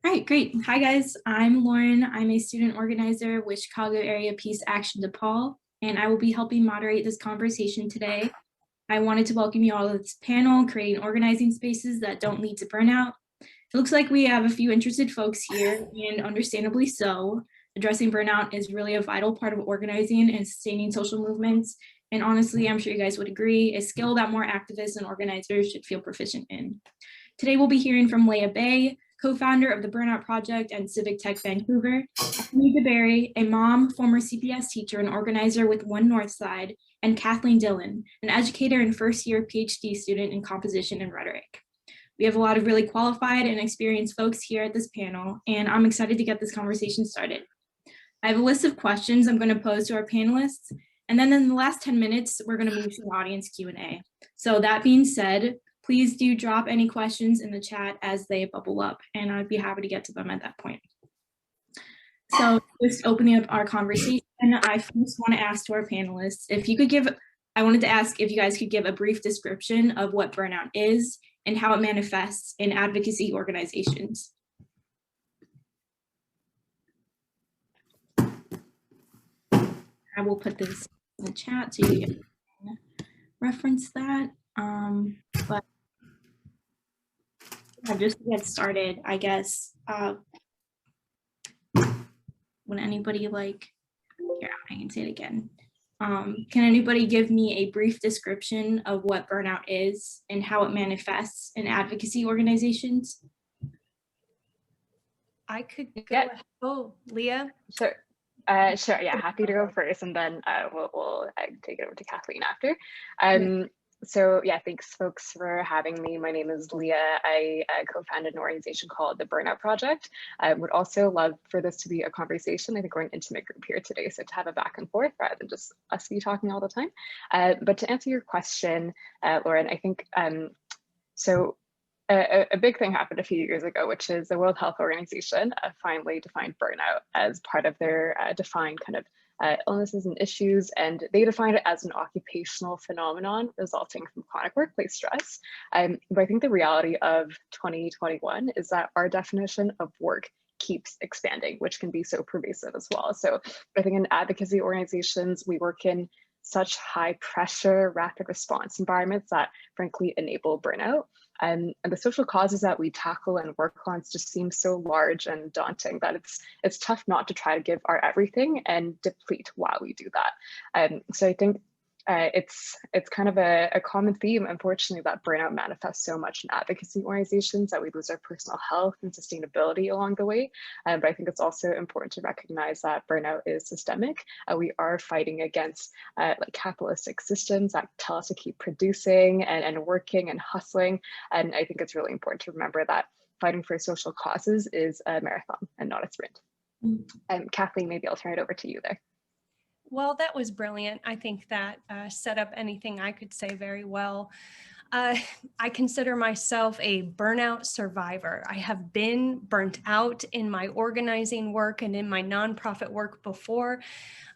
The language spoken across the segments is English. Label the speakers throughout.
Speaker 1: All right, great. Hi, guys. I'm Lauren. I'm a student organizer with Chicago Area Peace Action DePaul, and I will be helping moderate this conversation today. I wanted to welcome you all to this panel, creating organizing spaces that don't lead to burnout. It looks like we have a few interested folks here, and understandably so. Addressing burnout is really a vital part of organizing and sustaining social movements. And honestly, I'm sure you guys would agree, a skill that more activists and organizers should feel proficient in. Today, we'll be hearing from Leah Bay, co-founder of the Burnout Project and Civic Tech Vancouver, Ebony DeBerry, a mom, former CPS teacher and organizer with One Northside, and Kathleen Dillon, an educator and first-year Ph.D. student in composition and rhetoric. We have a lot of really qualified and experienced folks here at this panel, and I'm excited to get this conversation started. I have a list of questions I'm going to pose to our panelists, and then in the last 10 minutes, we're going to move to an audience Q&A. So that being said, please do drop any questions in the chat as they bubble up, and I'd be happy to get to them at that point. So just opening up our conversation, I first want to ask to our panelists, I wanted to ask if you guys could give a brief description of what burnout is and how it manifests in advocacy organizations. I will put this in the chat so you can reference that. But just to get started, I guess, when anybody here, I can say it again. Can anybody give me a brief description of what burnout is and how it manifests in advocacy organizations?
Speaker 2: I could go. Oh, Leah?
Speaker 3: Sure. Yeah, happy to go first, and then we'll take it over to Kathleen after. So yeah, thanks folks for having me. My name is Leah. I co-founded an organization called the Burnout Project. I would also love for this to be a conversation. I think we're an intimate group here today, so to have a back and forth rather than just us be talking all the time. But to answer your question, Lauren, I think, a big thing happened a few years ago, which is the World Health Organization finally defined burnout as part of their defined kind of illnesses and issues, and they defined it as an occupational phenomenon resulting from chronic workplace stress. But I think the reality of 2021 is that our definition of work keeps expanding, which can be so pervasive as well. So I think in advocacy organizations, we work in such high pressure, rapid response environments that frankly enable burnout. And the social causes that we tackle and work on just seem so large and daunting that it's tough not to try to give our everything and deplete while we do that. So I think it's kind of a common theme, unfortunately, that burnout manifests so much in advocacy organizations that we lose our personal health and sustainability along the way. But I think it's also important to recognize that burnout is systemic. We are fighting against like capitalistic systems that tell us to keep producing and working and hustling. And I think it's really important to remember that fighting for social causes is a marathon and not a sprint. Kathleen, maybe I'll turn it over to you there.
Speaker 2: Well, that was brilliant. I think that set up anything I could say very well. I consider myself a burnout survivor. I have been burnt out in my organizing work and in my nonprofit work before.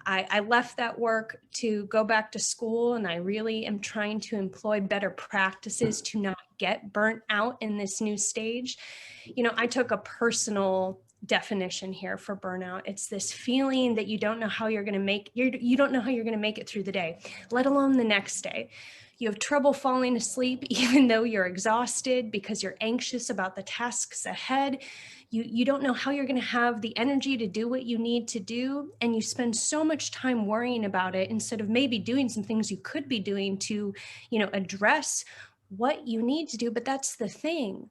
Speaker 2: I left that work to go back to school, and I really am trying to employ better practices to not get burnt out in this new stage. You know, I took a personal definition here for burnout. It's this feeling that you don't know how you're going to make you don't know how you're going to make it through the day, let alone the next day. You have trouble falling asleep even though you're exhausted because you're anxious about the tasks ahead. You don't know how you're going to have the energy to do what you need to do, and you spend so much time worrying about it instead of maybe doing some things you could be doing to, address what you need to do. But that's the thing.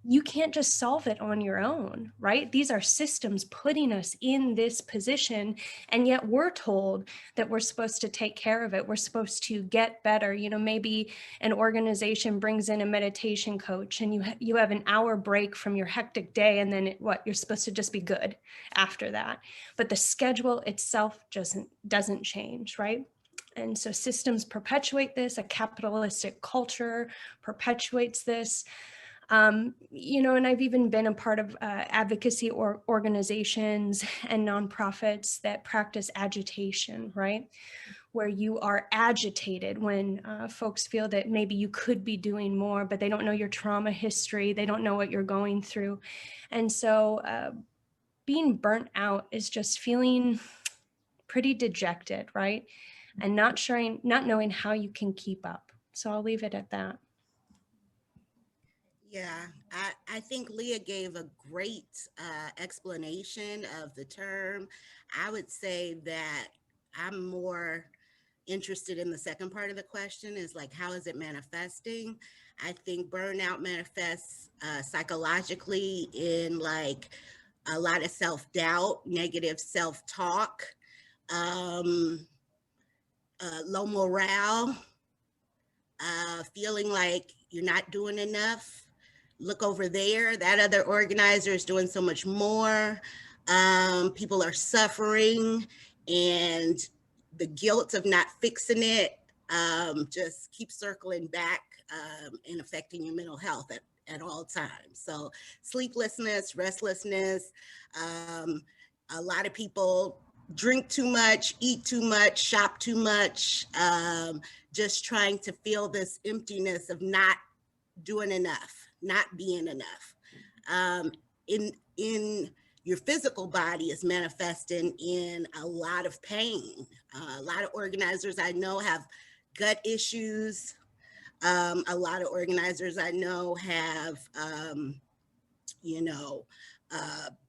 Speaker 2: You can't just solve it on your own, right? These are systems putting us in this position, and yet we're told that we're supposed to take care of it. We're supposed to get better. Maybe an organization brings in a meditation coach, and you have an hour break from your hectic day, and then you're supposed to just be good after that. But the schedule itself doesn't change, right? And so systems perpetuate this. A capitalistic culture perpetuates this. And I've even been a part of advocacy organizations and nonprofits that practice agitation, right? where you are agitated, when folks feel that maybe you could be doing more, but they don't know your trauma history, they don't know what you're going through. And so being burnt out is just feeling pretty dejected, right? And not knowing how you can keep up. So I'll leave it at that.
Speaker 4: Yeah, I think Leah gave a great explanation of the term. I would say that I'm more interested in the second part of the question, is like, how is it manifesting? I think burnout manifests psychologically in like a lot of self-doubt, negative self-talk, low morale, feeling like you're not doing enough. Look over there, that other organizer is doing so much more. People are suffering, and the guilt of not fixing it just keeps circling back and affecting your mental health at all times. So sleeplessness, restlessness, a lot of people drink too much, eat too much, shop too much, just trying to feel this emptiness of not doing enough, not being enough. In your physical body is manifesting in a lot of pain. A lot of organizers I know have gut issues. A lot of organizers I know have,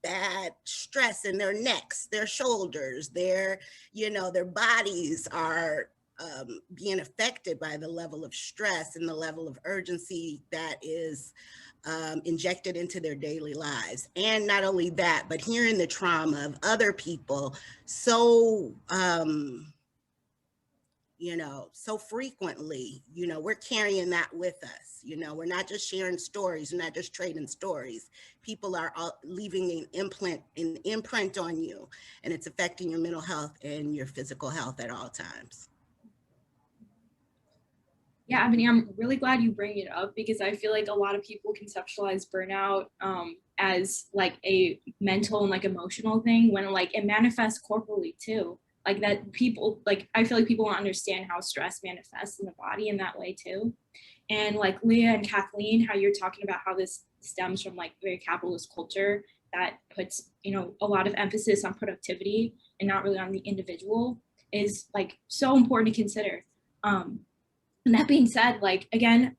Speaker 4: bad stress in their necks, their shoulders, their bodies are being affected by the level of stress and the level of urgency that is injected into their daily lives. And not only that, but hearing the trauma of other people so so frequently, we're carrying that with us. We're not just sharing stories, we're not just trading stories. People are leaving an imprint on you, and it's affecting your mental health and your physical health at all times.
Speaker 1: Yeah, Ebony, I'm really glad you bring it up, because I feel like a lot of people conceptualize burnout as like a mental and like emotional thing, when like it manifests corporally too. Like that people, like I feel like people don't understand how stress manifests in the body in that way too. And like Leah and Kathleen, how you're talking about how this stems from like very capitalist culture that puts, a lot of emphasis on productivity and not really on the individual, is like so important to consider. And that being said, like, again,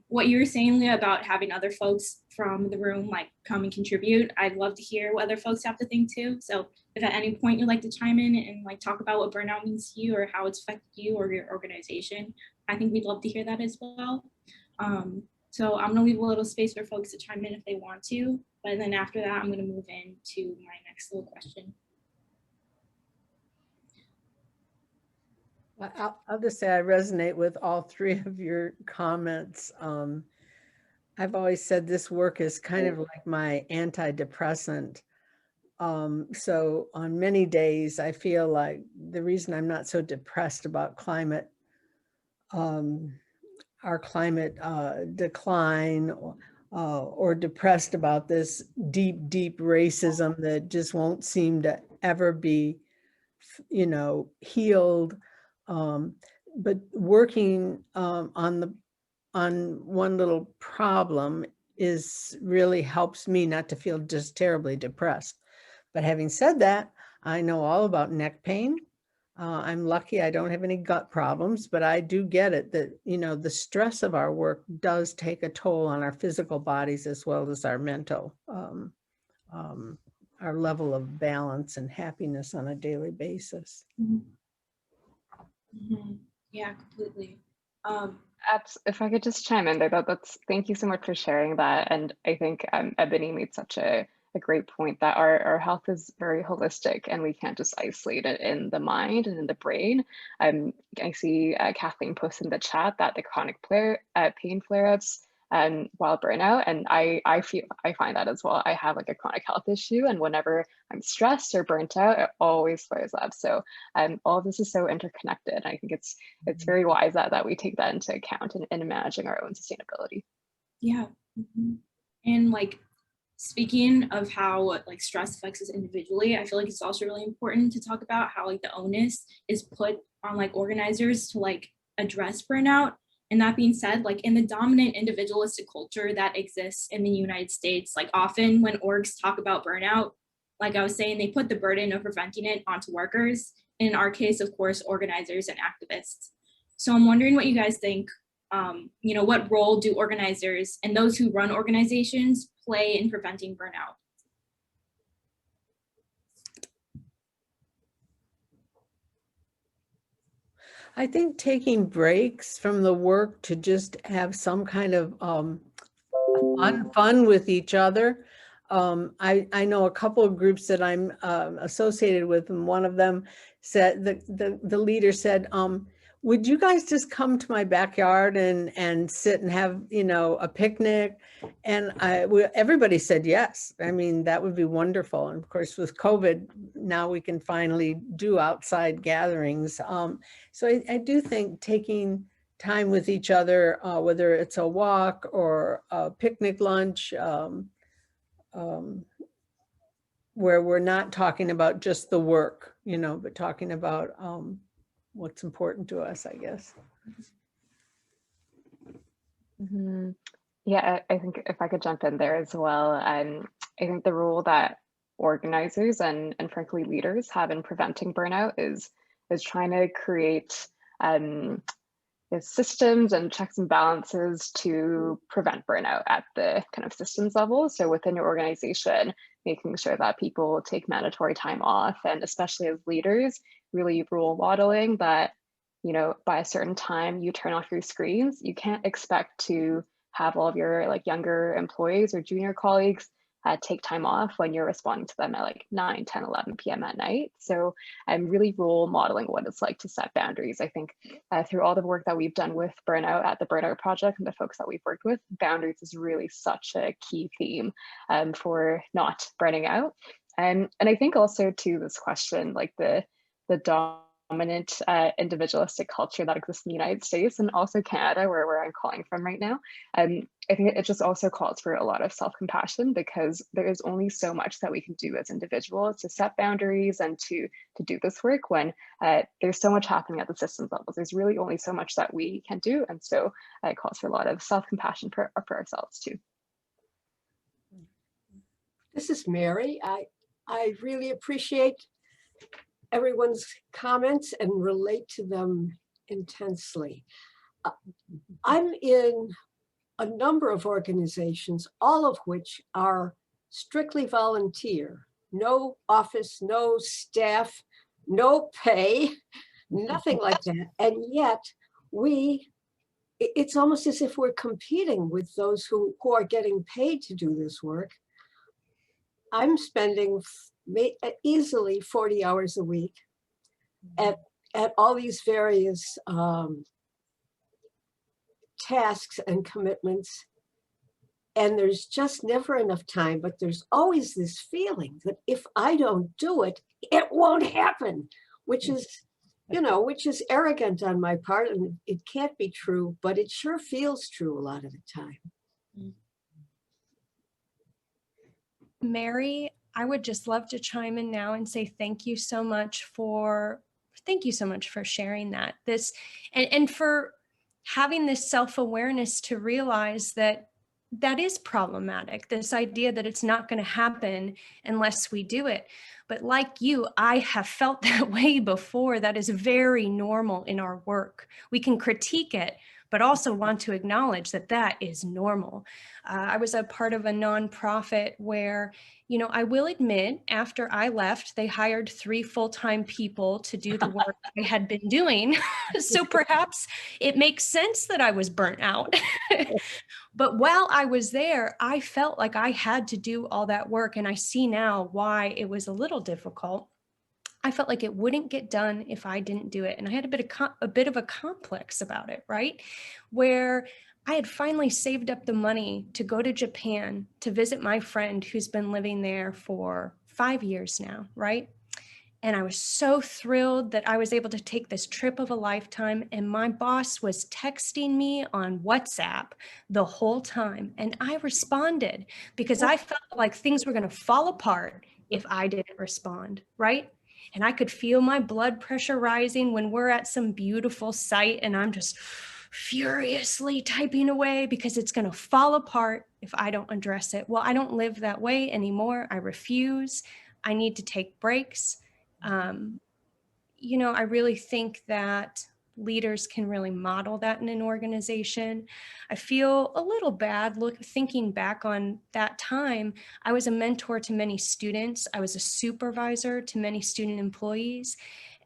Speaker 1: what you were saying, Leah, about having other folks from the room like come and contribute, I'd love to hear what other folks have to think too. So if at any point you'd like to chime in and like talk about what burnout means to you or how it's affected you or your organization, I think we'd love to hear that as well. So I'm gonna leave a little space for folks to chime in if they want to, but then after that, I'm gonna move into my next little question.
Speaker 5: I'll just say I resonate with all three of your comments. I've always said this work is kind of like my antidepressant. So on many days, I feel like the reason I'm not so depressed about climate, our climate decline, or depressed about this deep racism that just won't seem to ever be, healed. But working on one little problem really helps me not to feel just terribly depressed. But having said that, I know all about neck pain. I'm lucky I don't have any gut problems, but I do get it that, the stress of our work does take a toll on our physical bodies as well as our mental, our level of balance and happiness on a daily basis.
Speaker 1: Mm-hmm. Mm-hmm. Yeah, completely.
Speaker 3: If I could just chime in there, thank you so much for sharing that. And I think Ebony made such a great point that our health is very holistic, and we can't just isolate it in the mind and in the brain. I see Kathleen post in the chat that the chronic pain flare-ups while burnout, and I find that as well. I have like a chronic health issue, and whenever I'm stressed or burnt out, it always flares up. So all of this is so interconnected. I think it's very wise that we take that into account in managing our own sustainability.
Speaker 1: Yeah. Mm-hmm. And like speaking of how like stress affects us individually, I feel like it's also really important to talk about how like the onus is put on like organizers to like address burnout. And that being said, like in the dominant individualistic culture that exists in the United States, like often when orgs talk about burnout, like I was saying, they put the burden of preventing it onto workers. In our case, of course, organizers and activists. So I'm wondering what you guys think, you know, what role do organizers and those who run organizations play in preventing burnout?
Speaker 5: I think taking breaks from the work to just have some kind of fun with each other. I know a couple of groups that I'm associated with, and one of them said, the leader said, would you guys just come to my backyard and sit and have, you know, a picnic? And everybody said yes. I mean, that would be wonderful. And of course, with COVID, now we can finally do outside gatherings. So I do think taking time with each other, whether it's a walk or a picnic lunch, where we're not talking about just the work, you know, but talking about what's important to us, I guess.
Speaker 3: Mm-hmm. Yeah, I think if I could jump in there as well, I think the role that organizers and frankly leaders have in preventing burnout is trying to create systems and checks and balances to prevent burnout at the kind of systems level. So within your organization, making sure that people take mandatory time off, and especially as leaders, really role modeling that, you know, by a certain time you turn off your screens. You can't expect to have all of your like younger employees or junior colleagues take time off when you're responding to them at like 9, 10, 11 p.m. at night. So I'm really role modeling what it's like to set boundaries. I think through all the work that we've done with Burnout at the Burnout Project and the folks that we've worked with, boundaries is really such a key theme for not burning out. And I think also to this question, like the dominant individualistic culture that exists in the United States and also Canada, where I'm calling from right now. I think it just also calls for a lot of self-compassion, because there is only so much that we can do as individuals to set boundaries and to do this work when there's so much happening at the systems levels. There's really only so much that we can do. And so it calls for a lot of self-compassion for ourselves too.
Speaker 6: This is Mary. I really appreciate everyone's comments and relate to them intensely. I'm in a number of organizations, all of which are strictly volunteer, no office, no staff, no pay, nothing like that. And yet it's almost as if we're competing with those who are getting paid to do this work. I'm spending easily 40 hours a week at all these various tasks and commitments. And there's just never enough time, but there's always this feeling that if I don't do it, it won't happen, which is, you know, which is arrogant on my part, and it can't be true, but it sure feels true a lot of the time.
Speaker 2: Mary, I would just love to chime in now and say thank you so much for sharing that. And for having this self-awareness to realize that is problematic, this idea that it's not going to happen unless we do it. But like you, I have felt that way before. That is very normal in our work. We can critique it, but also want to acknowledge that is normal. I was a part of a nonprofit where, you know, I will admit, after I left, they hired 3 full-time people to do the work I had been doing. So perhaps it makes sense that I was burnt out. But while I was there, I felt like I had to do all that work. And I see now why it was a little difficult. I felt like it wouldn't get done if I didn't do it. And I had a bit of a complex about it, right? Where I had finally saved up the money to go to Japan to visit my friend who's been living there for 5 years now, right? And I was so thrilled that I was able to take this trip of a lifetime, and my boss was texting me on WhatsApp the whole time. And I responded because I felt like things were going to fall apart if I didn't respond, right? And I could feel my blood pressure rising when we're at some beautiful site and I'm just furiously typing away because it's going to fall apart if I don't address it. Well, I don't live that way anymore. I refuse. I need to take breaks. You know, I really think that leaders can really model that in an organization. I feel a little bad thinking back on that time. I was a mentor to many students. I was a supervisor to many student employees.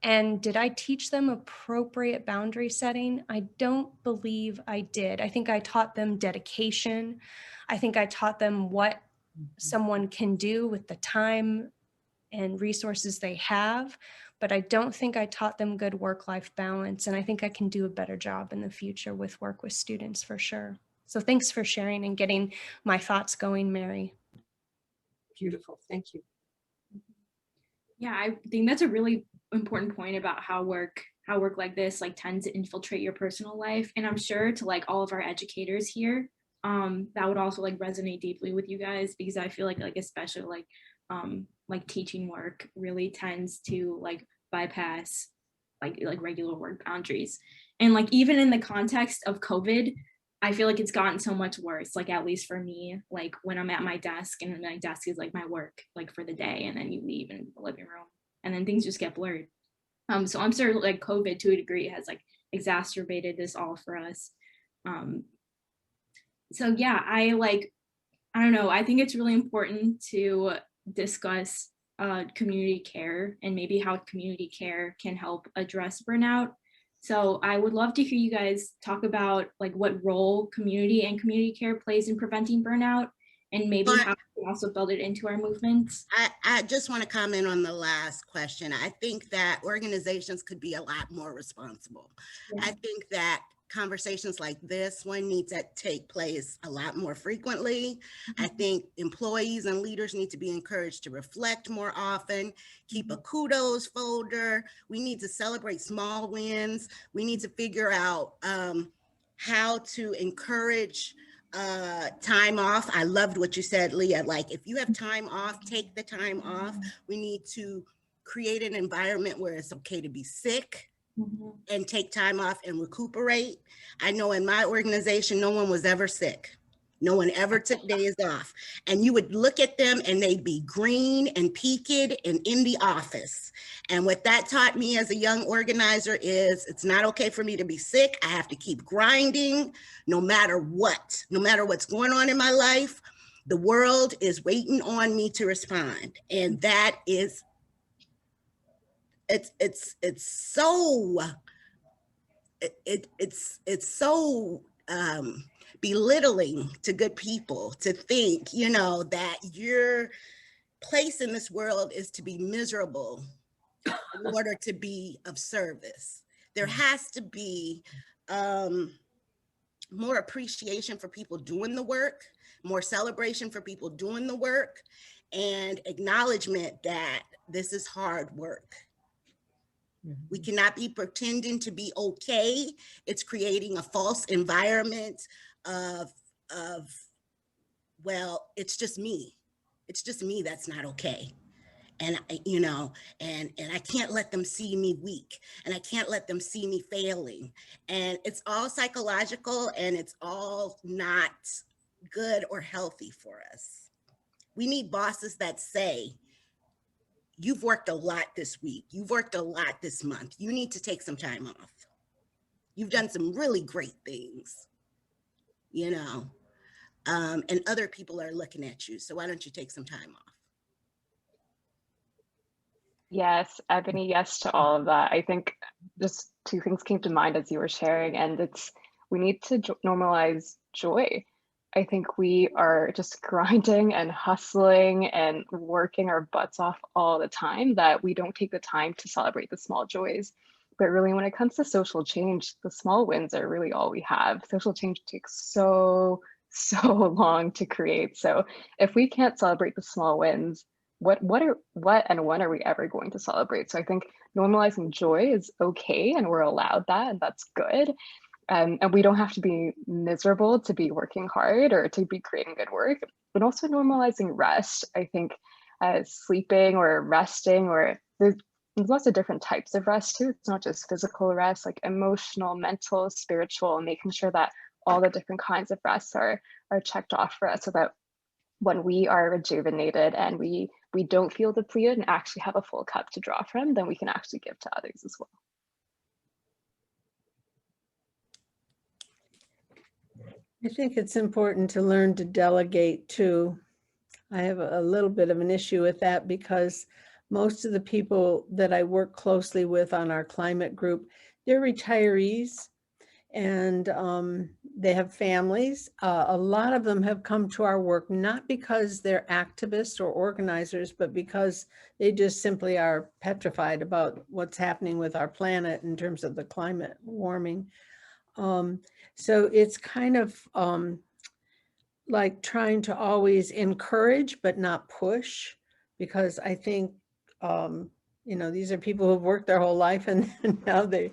Speaker 2: And did I teach them appropriate boundary setting? I don't believe I did. I think I taught them dedication. I think I taught them what someone can do with the time and resources they have, but I don't think I taught them good work-life balance. And I think I can do a better job in the future with work with students for sure. So thanks for sharing and getting my thoughts going, Mary.
Speaker 6: Beautiful. Thank you.
Speaker 1: Yeah, I think that's a really important point about how work like this like tends to infiltrate your personal life. And I'm sure to like all of our educators here, that would also like resonate deeply with you guys, because I feel like especially like teaching work really tends to like bypass like regular work boundaries. And like even in the context of COVID, I feel like it's gotten so much worse, like at least for me, like when I'm at my desk and my desk is like my work like for the day, and then you leave in the living room and then things just get blurred. So I'm sure like COVID to a degree has like exacerbated this all for us. So yeah, I don't know, I think it's really important to discuss community care and maybe how community care can help address burnout. So I would love to hear you guys talk about like what role community and community care plays in preventing burnout, and maybe how we can also build it into our movements.
Speaker 4: I just want to comment on the last question. I think that organizations could be a lot more responsible.
Speaker 1: Yeah.
Speaker 4: I think that conversations like this one need to take place a lot more frequently. I think employees and leaders need to be encouraged to reflect more often, keep a kudos folder. We need to celebrate small wins. We need to figure out how to encourage time off. I loved what you said, Leah. Like, if you have time off, take the time off. We need to create an environment where it's okay to be sick and take time off and recuperate. I know in my organization, no one was ever sick. No one ever took days off. And you would look at them and they'd be green and peaked and in the office. And what that taught me as a young organizer is it's not okay for me to be sick. I have to keep grinding no matter what, no matter what's going on in my life. The world is waiting on me to respond. And that is, it's so belittling to good people to think, you know, that your place in this world is to be miserable in order to be of service. There has to be more appreciation for people doing the work, more celebration for people doing the work, and acknowledgement that this is hard work. We cannot be pretending to be okay. It's creating a false environment of well, it's just me. It's just me that's not okay. And, you know, and I can't let them see me weak, and I can't let them see me failing. And it's all psychological, and it's all not good or healthy for us. We need bosses that say, you've worked a lot this week. You've worked a lot this month. You need to take some time off. You've done some really great things, you know, and other people are looking at you. So why don't you take some time off?
Speaker 3: Yes, Ebony, yes to all of that. I think just two things came to mind as you were sharing, and we need to normalize joy. I think we are just grinding and hustling and working our butts off all the time that we don't take the time to celebrate the small joys. But really, when it comes to social change, the small wins are really all we have. Social change takes so long to create. So if we can't celebrate the small wins, what and when are we ever going to celebrate? So I think normalizing joy is okay, and we're allowed that, and that's good. And we don't have to be miserable to be working hard or to be creating good work. But also normalizing rest. I think sleeping or resting, or there's lots of different types of rest too. It's not just physical rest, like emotional, mental, spiritual, and making sure that all the different kinds of rests are checked off for us, so that when we are rejuvenated and we don't feel depleted and actually have a full cup to draw from, then we can actually give to others as well.
Speaker 5: I think it's important to learn to delegate too. I have a little bit of an issue with that because most of the people that I work closely with on our climate group, they're retirees, and they have families. A lot of them have come to our work not because they're activists or organizers, but because they just simply are petrified about what's happening with our planet in terms of the climate warming. So it's kind of like trying to always encourage but not push, because I think these are people who've worked their whole life, and now they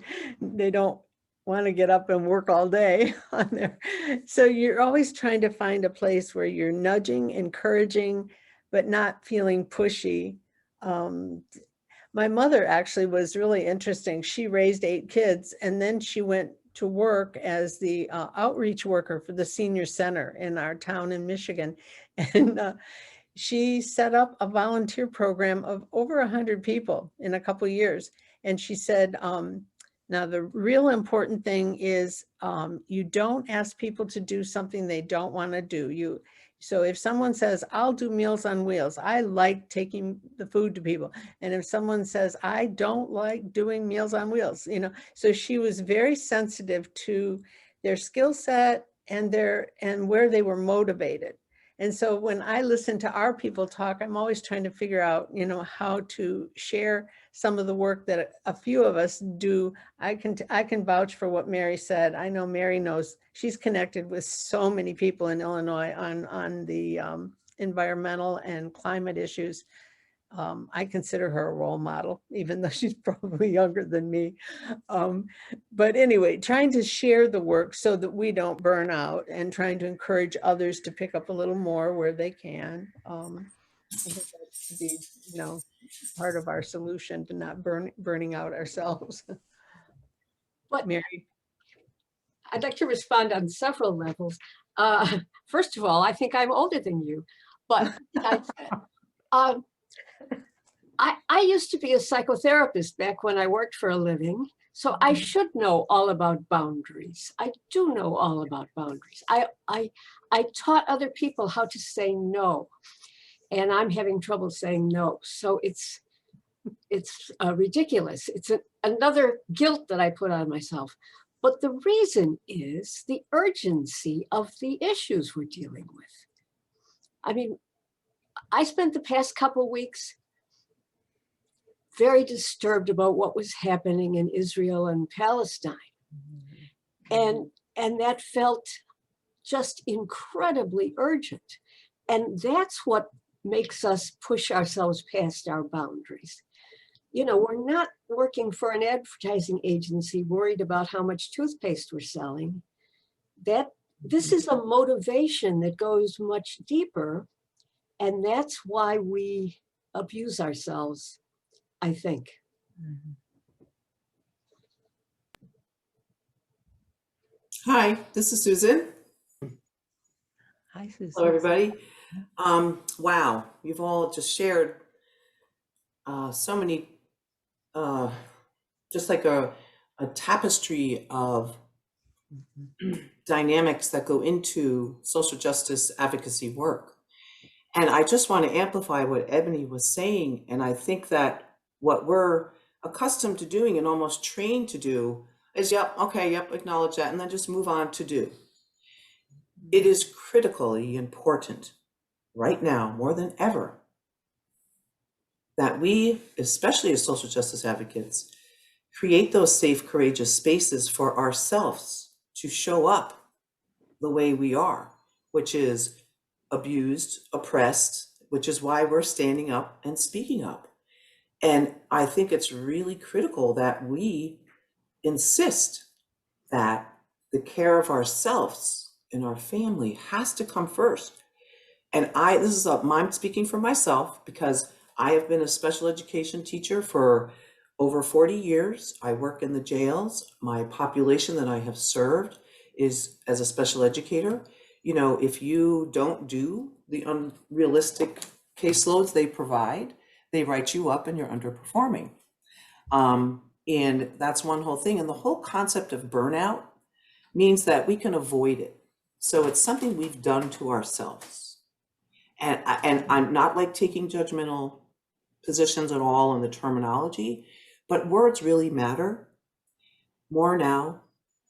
Speaker 5: don't want to get up and work all day on there. So you're always trying to find a place where you're nudging, encouraging, but not feeling pushy. My mother actually was really interesting. She raised 8 kids, and then she went to work as the outreach worker for the senior center in our town in Michigan. And she set up a volunteer program of over 100 people in a couple of years. And she said, now the real important thing is you don't ask people to do something they don't want to do. So if someone says, I'll do Meals on Wheels, I like taking the food to people. And if someone says, I don't like doing Meals on Wheels, so she was very sensitive to their skill set and where they were motivated. And so when I listen to our people talk, I'm always trying to figure out, how to share some of the work that a few of us do. I can vouch for what Mary said. I know Mary knows. She's connected with so many people in Illinois on the environmental and climate issues. I consider her a role model, even though she's probably younger than me. But anyway, trying to share the work so that we don't burn out, and trying to encourage others to pick up a little more where they can. I think that should be, part of our solution to not burning out ourselves.
Speaker 6: But
Speaker 5: Mary?
Speaker 6: I'd like to respond on several levels. First of all, I think I'm older than you, but I used to be a psychotherapist back when I worked for a living, so I should know all about boundaries. I do know all about boundaries. I taught other people how to say no, and I'm having trouble saying no. So it's ridiculous. It's another guilt that I put on myself. But the reason is the urgency of the issues we're dealing with. I mean, I spent the past couple weeks very disturbed about what was happening in Israel and Palestine. And that felt just incredibly urgent. And that's what makes us push ourselves past our boundaries. We're not working for an advertising agency worried about how much toothpaste we're selling. This is a motivation that goes much deeper. And that's why we abuse ourselves, I think.
Speaker 7: Hi, this is Susan.
Speaker 5: Hi, Susan.
Speaker 7: Hello, everybody. Wow, you've all just shared so many, just like a tapestry of dynamics that go into social justice advocacy work. And I just want to amplify what Ebony was saying. And I think that what we're accustomed to doing and almost trained to do is, yep, okay, yep, acknowledge that, and then just move on to do. It is critically important right now, more than ever, that we, especially as social justice advocates, create those safe, courageous spaces for ourselves to show up the way we are, which is abused, oppressed, which is why we're standing up and speaking up. And I think it's really critical that we insist that the care of ourselves and our family has to come first. And I'm speaking for myself because I have been a special education teacher for over 40 years. I work in the jails. My population that I have served is as a special educator. You know, if you don't do the unrealistic caseloads they provide, they write you up and you're underperforming. And that's one whole thing. And the whole concept of burnout means that we can avoid it. So it's something we've done to ourselves. And I'm not like taking judgmental positions at all on the terminology, but words really matter more now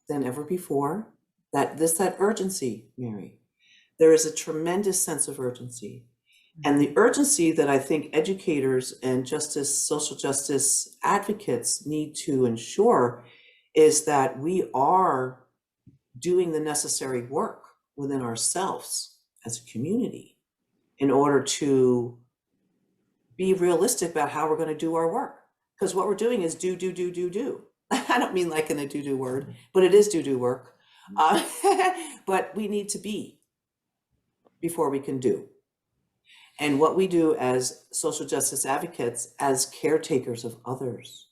Speaker 7: than ever before. That urgency, Mary, there is a tremendous sense of urgency. And the urgency that I think educators and social justice advocates need to ensure is that we are doing the necessary work within ourselves as a community in order to be realistic about how we're going to do our work. Because what we're doing is do. I don't mean like in a do word, but it is do work. But we need to be before we can do. And what we do as social justice advocates, as caretakers of others,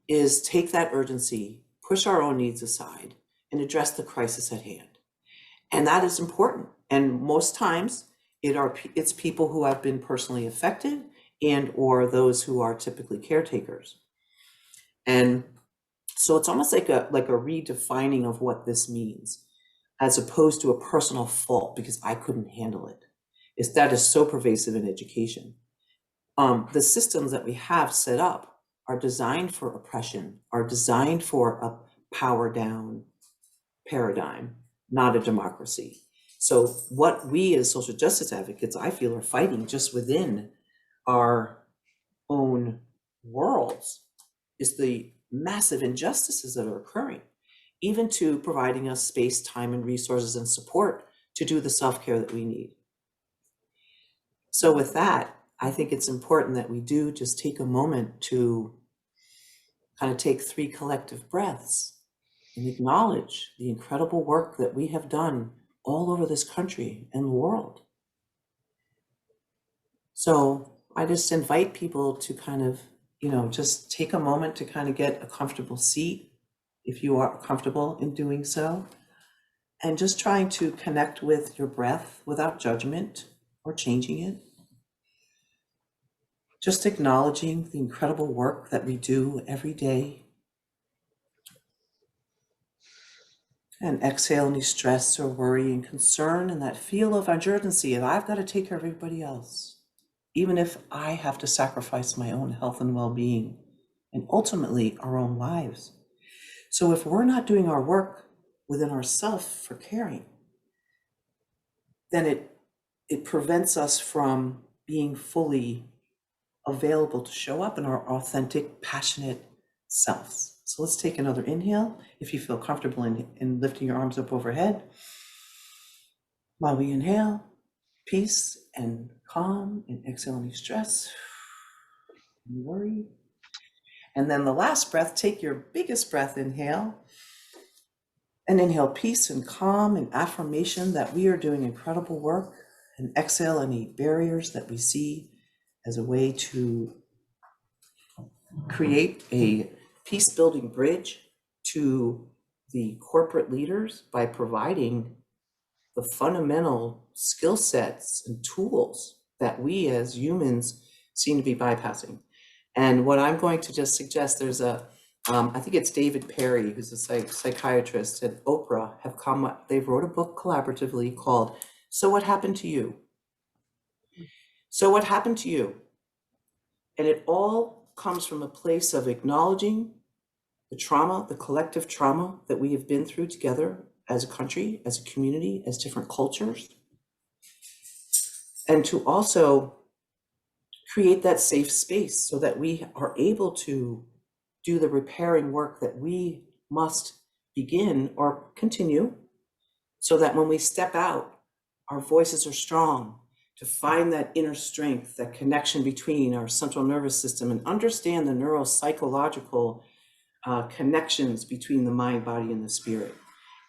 Speaker 7: is take that urgency, push our own needs aside, and address the crisis at hand. And that is important. And most times it's people who have been personally affected and or those who are typically caretakers. And so it's almost like a redefining of what this means, as opposed to a personal fault because I couldn't handle it. That is so pervasive in education. The systems that we have set up are designed for oppression, are designed for a power down paradigm, not a democracy. So what we as social justice advocates, I feel, are fighting just within our own worlds is the massive injustices that are occurring, even to providing us space, time, and resources and support to do the self-care that we need. So with that, I think it's important that we do just take a moment to kind of take 3 collective breaths and acknowledge the incredible work that we have done all over this country and the world. So I just invite people to kind of, just take a moment to kind of get a comfortable seat if you are comfortable in doing so, and just trying to connect with your breath without judgment or changing it. Just acknowledging the incredible work that we do every day. And exhale any stress or worry and concern and that feel of urgency of I've got to take care of everybody else, even if I have to sacrifice my own health and well-being and ultimately our own lives. So if we're not doing our work within ourselves for caring, then it prevents us from being fully available to show up in our authentic, passionate selves. So let's take another inhale. If you feel comfortable in lifting your arms up overhead, while we inhale, peace and calm, and exhale any stress and worry. And then the last breath, take your biggest breath, inhale, and inhale peace and calm and affirmation that we are doing incredible work, and exhale any barriers that we see as a way to create a peace-building bridge to the corporate leaders by providing the fundamental skill sets and tools that we as humans seem to be bypassing. And what I'm going to just suggest, there's I think it's David Perry, who's a psychiatrist, and Oprah have come up, they wrote a book collaboratively called So What Happened to You? So what happened to you? And it all comes from a place of acknowledging the trauma, the collective trauma that we have been through together as a country, as a community, as different cultures. And to also create that safe space so that we are able to do the repairing work that we must begin or continue, so that when we step out, our voices are strong to find that inner strength, that connection between our central nervous system, and understand the neuropsychological connections between the mind, body, and the spirit,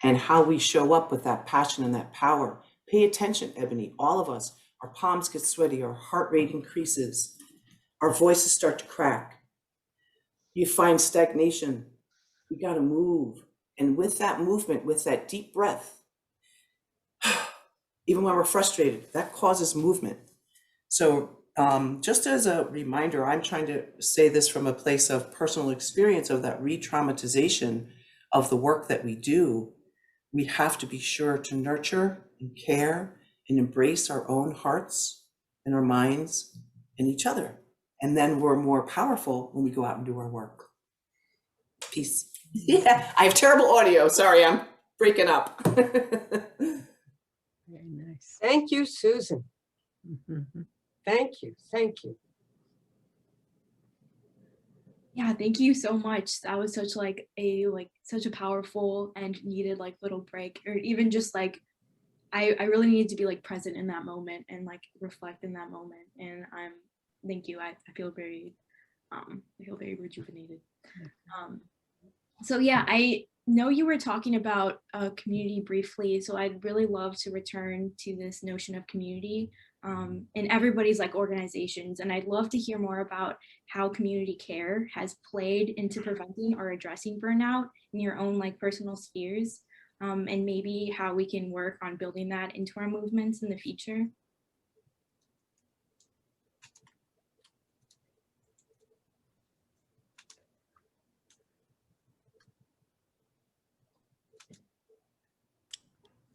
Speaker 7: and how we show up with that passion and that power. Pay attention, Ebony, all of us, our palms get sweaty, our heart rate increases, our voices start to crack. You find stagnation. We got to move. And with that movement, with that deep breath, even when we're frustrated, that causes movement. So just as a reminder, I'm trying to say this from a place of personal experience of that re-traumatization of the work that we do. We have to be sure to nurture and care and embrace our own hearts and our minds and each other. And then we're more powerful when we go out and do our work. Peace. Yeah, I have terrible audio. Sorry, I'm breaking up.
Speaker 5: Very nice.
Speaker 6: Thank you, Susan.
Speaker 5: Mhm.
Speaker 6: Thank you. Thank you.
Speaker 1: Yeah, thank you so much. That was such such a powerful and needed little break, or even just I really needed to be present in that moment and reflect in that moment. And thank you. I feel very rejuvenated. So yeah, I know you were talking about community briefly, so I'd really love to return to this notion of community in everybody's organizations. And I'd love to hear more about how community care has played into preventing or addressing burnout in your own personal spheres, and maybe how we can work on building that into our movements in the future.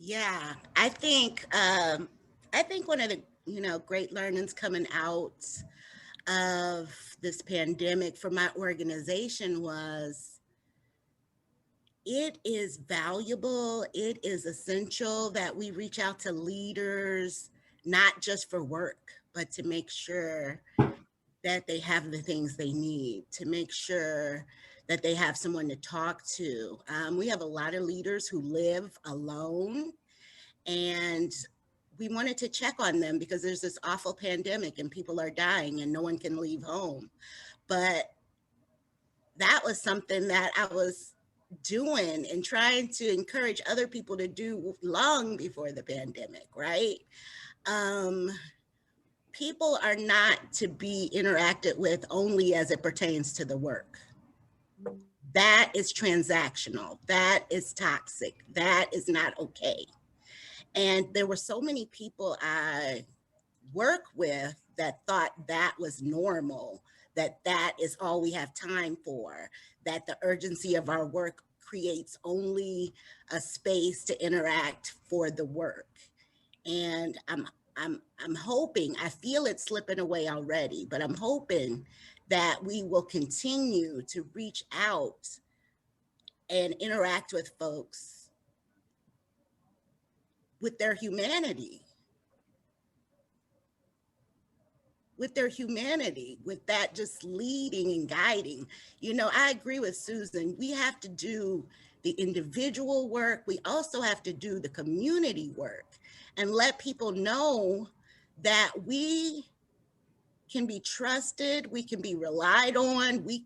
Speaker 4: Yeah, I think one of the great learnings coming out of this pandemic for my organization was it is valuable, it is essential that we reach out to leaders, not just for work, but to make sure that they have the things they need, to make sure that they have someone to talk to. We have a lot of leaders who live alone, and we wanted to check on them because there's this awful pandemic and people are dying and no one can leave home. But that was something that I was doing and trying to encourage other people to do long before the pandemic, right? People are not to be interacted with only as it pertains to the work. That is transactional. That is toxic. That is not okay. And there were so many people I work with that thought that was normal, that that is all we have time for, that the urgency of our work creates only a space to interact for the work. And I'm hoping, I feel it slipping away already, but I'm hoping that we will continue to reach out and interact with folks with their humanity, with that just leading and guiding. I agree with Susan. We have to do the individual work. We also have to do the community work and let people know that we can be trusted, we can be relied on, we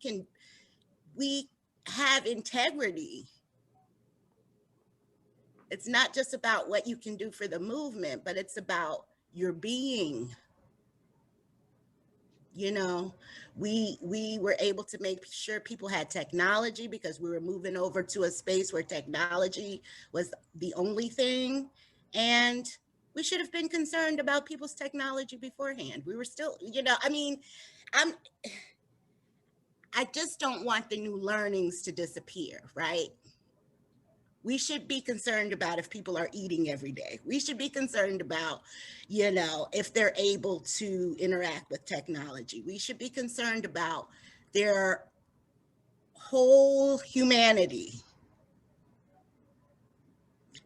Speaker 4: have integrity. It's not just about what you can do for the movement, but it's about your being. We were able to make sure people had technology because we were moving over to a space where technology was the only thing. And we should have been concerned about people's technology beforehand. We were still, I just don't want the new learnings to disappear, right? We should be concerned about if people are eating every day. We should be concerned about, if they're able to interact with technology. We should be concerned about their whole humanity.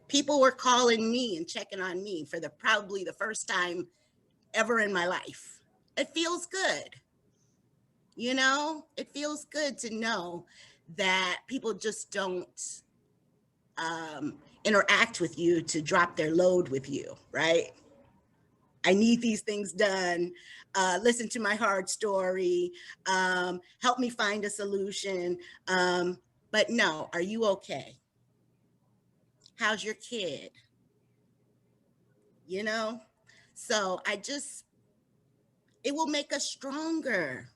Speaker 4: People were calling me and checking on me for probably the first time ever in my life. It feels good. It feels good to know that people just don't interact with you to drop their load with you, right? I need these things done. Listen to my hard story. Help me find a solution. But no, are you okay? How's your kid? You know? So it will make us stronger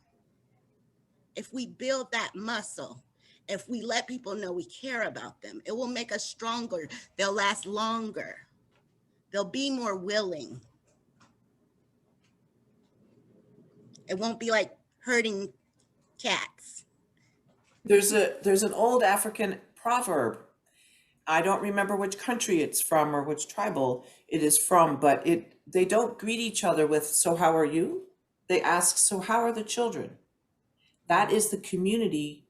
Speaker 4: if we build that muscle. If we let people know we care about them, it will make us stronger. They'll last longer. They'll be more willing. It won't be like herding cats.
Speaker 7: There's an old African proverb. I don't remember which country it's from or which tribal it is from, but they don't greet each other with, "So how are you?" They ask, "So how are the children?" That is the community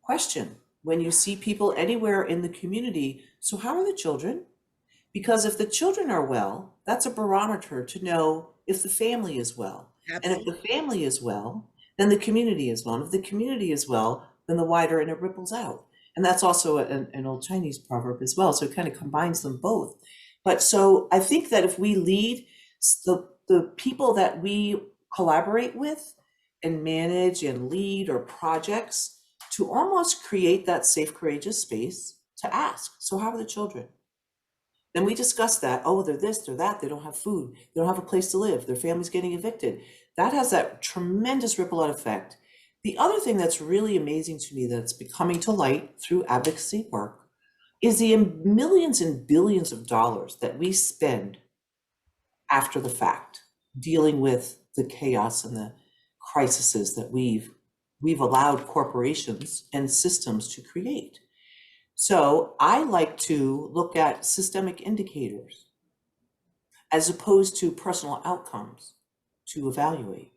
Speaker 7: question. When you see people anywhere in the community, "So how are the children?" Because if the children are well, that's a barometer to know if the family is well. And if the family is well, then the community is well. And if the community is well, then the wider, and it ripples out. And that's also an old Chinese proverb as well. So it kind of combines them both. But so I think that if we lead the people that we collaborate with and manage and lead or projects to almost create that safe, courageous space to ask, "So how are the children?" Then we discuss that. "Oh, they're this, they're that, they don't have food, they don't have a place to live, their family's getting evicted." That has that tremendous ripple out effect. The other thing that's really amazing to me that's becoming to light through advocacy work is the millions and billions of dollars that we spend after the fact, dealing with the chaos and the crises that we've allowed corporations and systems to create. So I like to look at systemic indicators as opposed to personal outcomes to evaluate.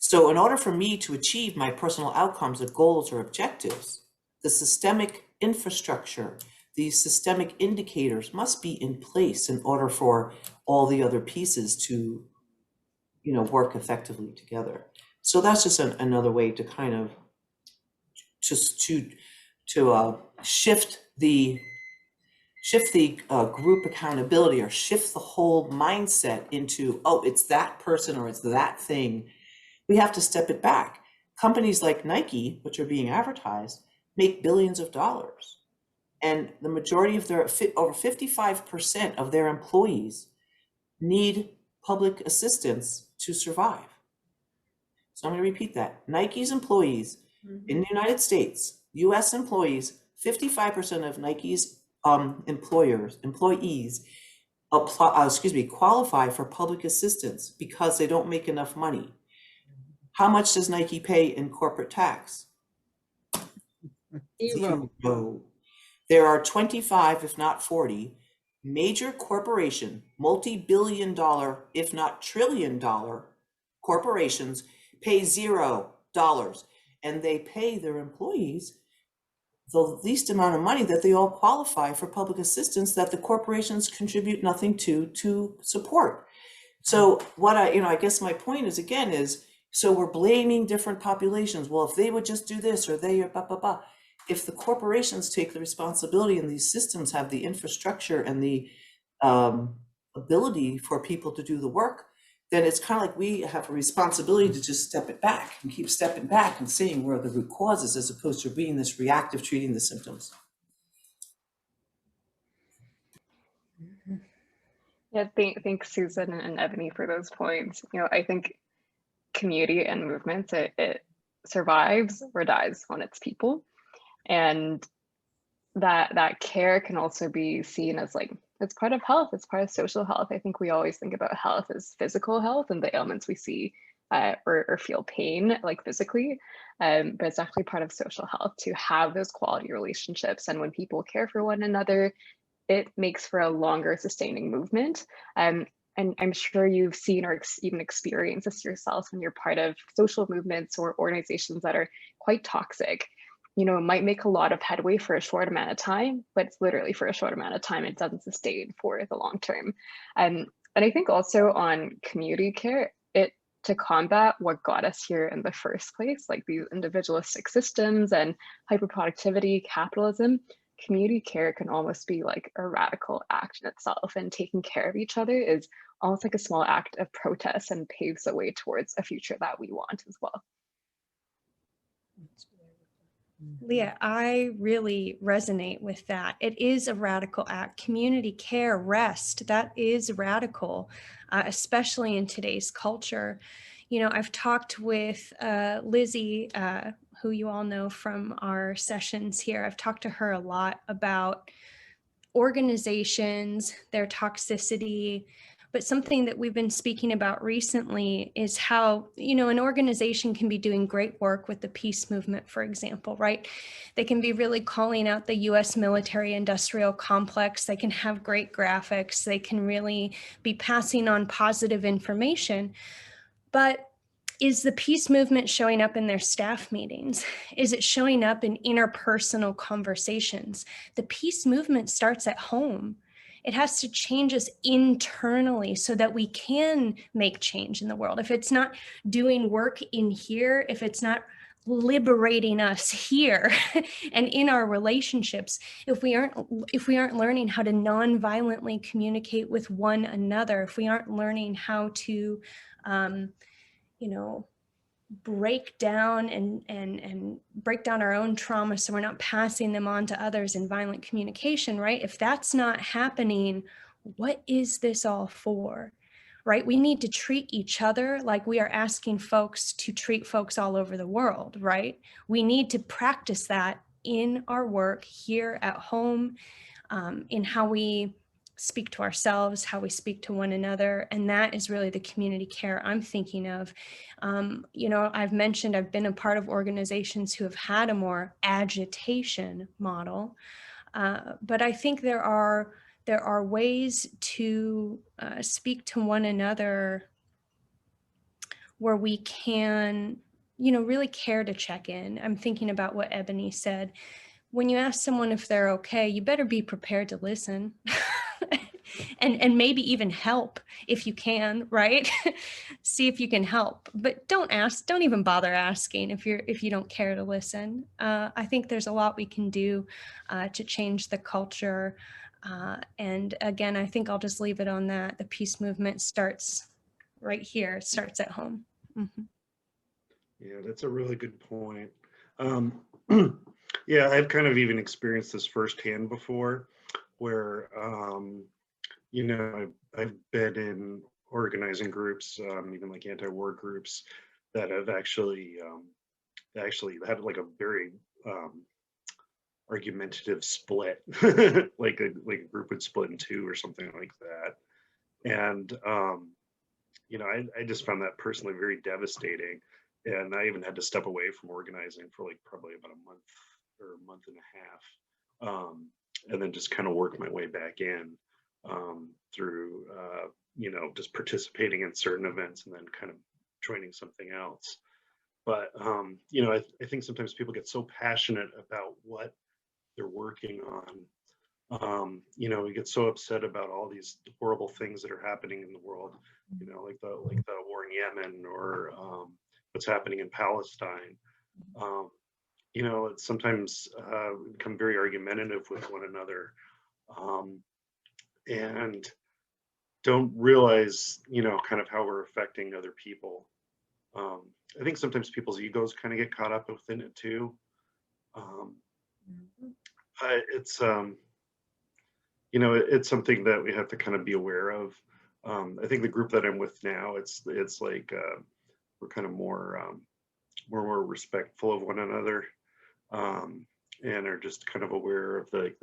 Speaker 7: So in order for me to achieve my personal outcomes or goals or objectives, the systemic infrastructure, these systemic indicators must be in place in order for all the other pieces to, work effectively together. So that's just another way to kind of just to shift the group accountability, or shift the whole mindset into, "Oh, it's that person or it's that thing." We have to step it back. Companies like Nike, which are being advertised, make billions of dollars. And the majority of over 55% of their employees need public assistance to survive. So I'm going to repeat that. Nike's employees in the United States, US employees, 55% of Nike's employees qualify for public assistance because they don't make enough money. How much does Nike pay in corporate tax?
Speaker 5: Zero.
Speaker 7: There are 25, if not 40, major corporation, multi-billion-dollar, if not trillion-dollar corporations pay $0, and they pay their employees the least amount of money that they all qualify for public assistance that the corporations contribute nothing to support. So what I guess my point is, again, is, so we're blaming different populations. Well, if they would just do this, or they are blah, blah, blah. If the corporations take the responsibility and these systems have the infrastructure and the ability for people to do the work, then it's kind of like we have a responsibility to just step it back and keep stepping back and seeing where the root cause is, as opposed to being this reactive, treating the symptoms.
Speaker 3: Yeah, thanks Susan and Ebony for those points. I think community and movements, it survives or dies on its people. And that care can also be seen as like, it's part of health, it's part of social health. I think we always think about health as physical health and the ailments we see or feel pain like physically, but it's actually part of social health to have those quality relationships. And when people care for one another, it makes for a longer sustaining movement. And I'm sure you've seen or even experienced this yourself when you're part of social movements or organizations that are quite toxic. It might make a lot of headway for a short amount of time, but it's literally for a short amount of time. It doesn't sustain for the long term. And I think also on community care, to combat what got us here in the first place, like these individualistic systems and hyperproductivity, capitalism, community care can almost be like a radical act in itself. And taking care of each other is almost like a small act of protest and paves the way towards a future that we want as well.
Speaker 2: Leah, I really resonate with that. It is a radical act. Community care, rest, that is radical, especially in today's culture. You know, I've talked with Lizzie, who you all know from our sessions here. I've talked to her a lot about organizations, their toxicity. But something that we've been speaking about recently is how, you know, an organization can be doing great work with the peace movement, for example, right? They can be really calling out the US military industrial complex. They can have great graphics. They can really be passing on positive information. But is the peace movement showing up in their staff meetings? Is it showing up in interpersonal conversations? The peace movement starts at home. It has to change us internally so that we can make change in the world. If it's not doing work in here, if it's not liberating us here and in our relationships, if we aren't learning how to non-violently communicate with one another, if we aren't learning how to you know, break down and break down our own trauma so we're not passing them on to others in violent communication, right? If that's not happening, what is this all for, right? We need to treat each other like we are asking folks to treat folks all over the world, right? We need to practice that in our work here at home, in how we speak to ourselves, how we speak to one another. And that is really the community care I'm thinking of. You know, I've mentioned I've been a part of organizations who have had a more agitation model, but I think there are ways to speak to one another where we can, you know, really care to check in. I'm thinking about what Ebony said. When you ask someone if they're okay, you better be prepared to listen. And maybe even help if you can, right? See if you can help, but don't even bother asking if you don't care to listen. I think there's a lot we can do to change the culture. And again, I think I'll just leave it on that. The peace movement starts right here. It starts at home. Mm-hmm.
Speaker 8: Yeah, that's a really good point. Yeah, I've kind of even experienced this firsthand before, where you know, I've been in organizing groups, even like anti-war groups, that have actually had like a very argumentative split, like a group would split in two or something like that. And you know, I just found that personally very devastating, and I even had to step away from organizing for like probably about a month or a month and a half, and then just kind of work my way back in. Through you know, just participating in certain events and then kind of joining something else. But you know, I think sometimes people get so passionate about what they're working on. You know, we get so upset about all these horrible things that are happening in the world. You know, like the war in Yemen, or what's happening in Palestine. You know, it's sometimes we become very argumentative with one another. And don't realize, you know, kind of how we're affecting other people. I think sometimes people's egos kind of get caught up within it too. It's you know, it's something that we have to kind of be aware of. I think the group that I'm with now, it's like we're kind of more respectful of one another, and are just kind of aware of the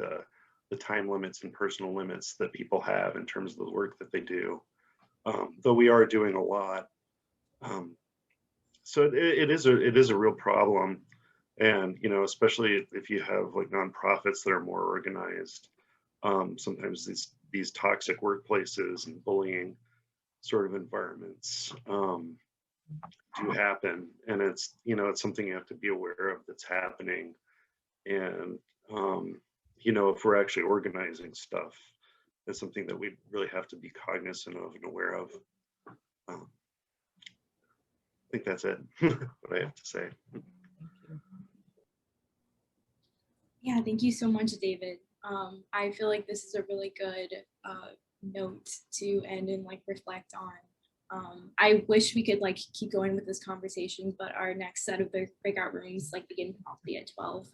Speaker 8: time limits and personal limits that people have in terms of the work that they do, though we are doing a lot. So it is a real problem, and you know, especially if you have like nonprofits that are more organized, sometimes these toxic workplaces and bullying sort of environments do happen, and it's, you know, it's something you have to be aware of that's happening. And you know, if we're actually organizing stuff, that's something that we really have to be cognizant of and aware of. I think that's it, what I have to say.
Speaker 1: Yeah, thank you so much, David. I feel like this is a really good note to end and like reflect on. I wish we could like keep going with this conversation, but our next set of breakout rooms like begin promptly at 12.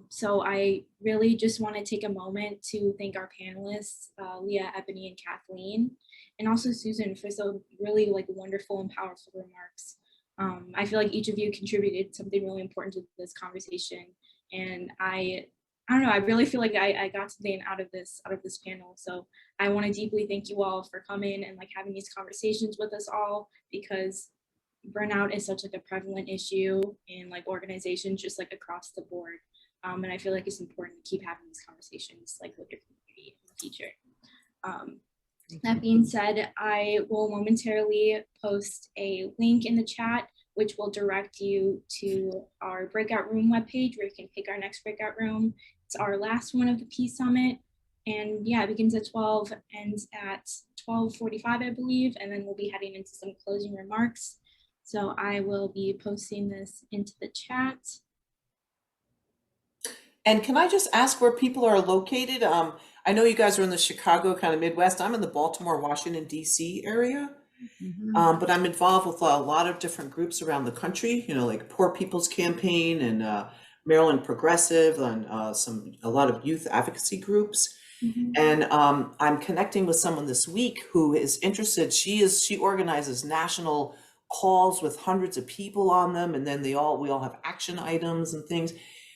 Speaker 1: So I really just want to take a moment to thank our panelists, Leah, Ebony, and Kathleen, and also Susan for some really like wonderful and powerful remarks. I feel like each of you contributed something really important to this conversation, and I don't know, I really feel like I got something out of this panel. So I want to deeply thank you all for coming and like having these conversations with us all, because burnout is such like a prevalent issue in like organizations just like across the board. And I feel like it's important to keep having these conversations like with your community in the future. That being said, I will momentarily post a link in the chat, which will direct you to our breakout room webpage where you can pick our next breakout room. It's our last one of the Peace Summit. And yeah, it begins at 12, ends at 12:45, I believe. And then we'll be heading into some closing remarks. So I will be posting this into the chat.
Speaker 7: And can I just ask where people are located? I know you guys are in the Chicago kind of Midwest. I'm in the Baltimore, Washington, D.C. area. But I'm involved with a lot of different groups around the country, you know, like Poor People's Campaign and Maryland Progressive and a lot of youth advocacy groups. And I'm connecting with someone this week who is interested. She organizes national calls with hundreds of people on them, and then we all have action items and things.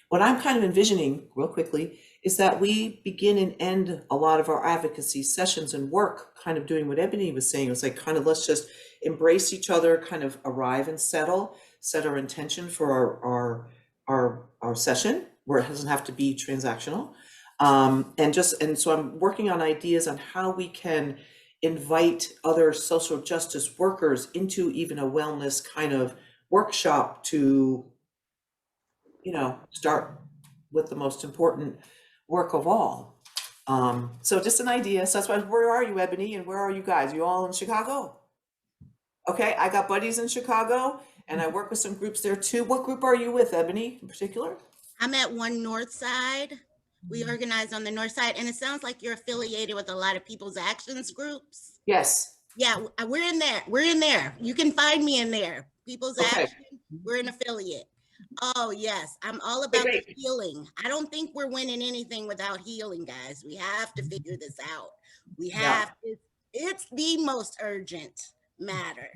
Speaker 7: What I'm kind of envisioning real quickly is that we begin and end a lot of our advocacy sessions and work kind of doing what Ebony was saying. It's like kind of let's just embrace each other, kind of arrive and set our intention for our session where it doesn't have to be transactional. And so I'm working on ideas on how we can invite other social justice workers into even a wellness kind of workshop to, you know, start with the most important work of all. So just an idea. So that's why, where are you, Ebony? And where are you guys? You all in Chicago? Okay, I got buddies in Chicago and I work with some groups there too. What group are you with, Ebony, in particular?
Speaker 4: I'm at One Northside. We organize on the North Side, and it sounds like you're affiliated with a lot of people's actions groups.
Speaker 7: Yes.
Speaker 4: Yeah, we're in there. We're in there. You can find me in there. People's Action. We're an affiliate. Oh, yes. I'm all about the healing. I don't think we're winning anything without healing, guys. We have to figure this out. We have to. It's the most urgent matter.